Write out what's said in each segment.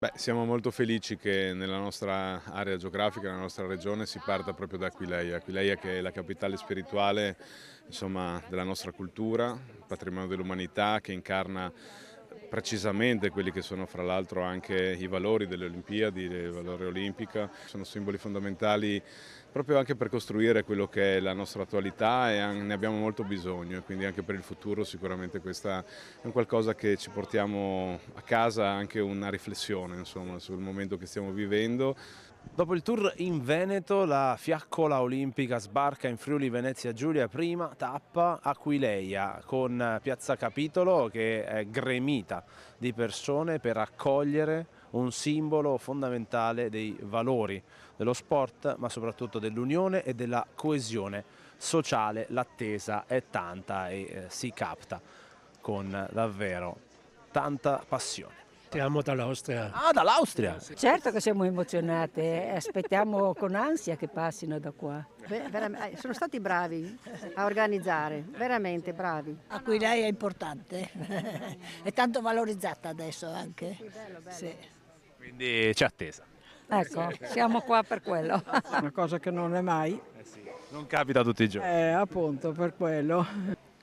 Beh, siamo molto felici che nella nostra area geografica, nella nostra regione, si parta proprio da Aquileia. Aquileia che è la capitale spirituale, insomma, della nostra cultura, patrimonio dell'umanità, che incarna precisamente quelli che sono fra l'altro anche i valori delle Olimpiadi, il valore olimpico. Sono simboli fondamentali proprio anche per costruire quello che è la nostra attualità e ne abbiamo molto bisogno, e quindi anche per il futuro sicuramente questa è un qualcosa che ci portiamo a casa, anche una riflessione insomma, sul momento che stiamo vivendo. Dopo il tour in Veneto, la fiaccola olimpica sbarca in Friuli Venezia Giulia, prima tappa Aquileia, con Piazza Capitolo che è gremita di persone per accogliere un simbolo fondamentale dei valori dello sport, ma soprattutto dell'unione e della coesione sociale. L'attesa è tanta e si capta con davvero tanta passione. Siamo dall'Austria. Ah, dall'Austria! Certo che siamo emozionate e aspettiamo con ansia che passino da qua. Sono stati bravi a organizzare, veramente bravi. Aquileia è importante, è tanto valorizzata adesso anche. Sì. Quindi c'è attesa. Ecco, siamo qua per quello. Una cosa che non è mai, Non capita tutti i giorni. appunto per quello.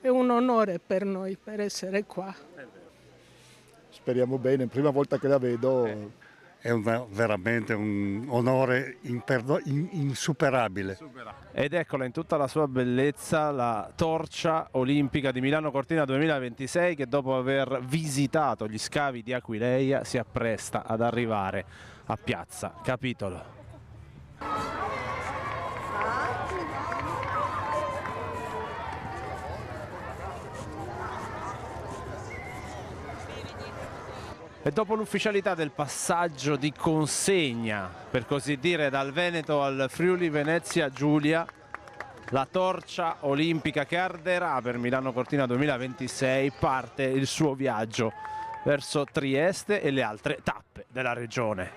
È un onore per noi per essere qua. Speriamo bene, prima volta che la vedo. È veramente un onore insuperabile. Ed eccola in tutta la sua bellezza, la torcia olimpica di Milano Cortina 2026, che dopo aver visitato gli scavi di Aquileia si appresta ad arrivare a Piazza Capitolo. E dopo l'ufficialità del passaggio di consegna, per così dire, dal Veneto al Friuli Venezia Giulia, la torcia olimpica che arderà per Milano Cortina 2026 parte il suo viaggio verso Trieste e le altre tappe della regione.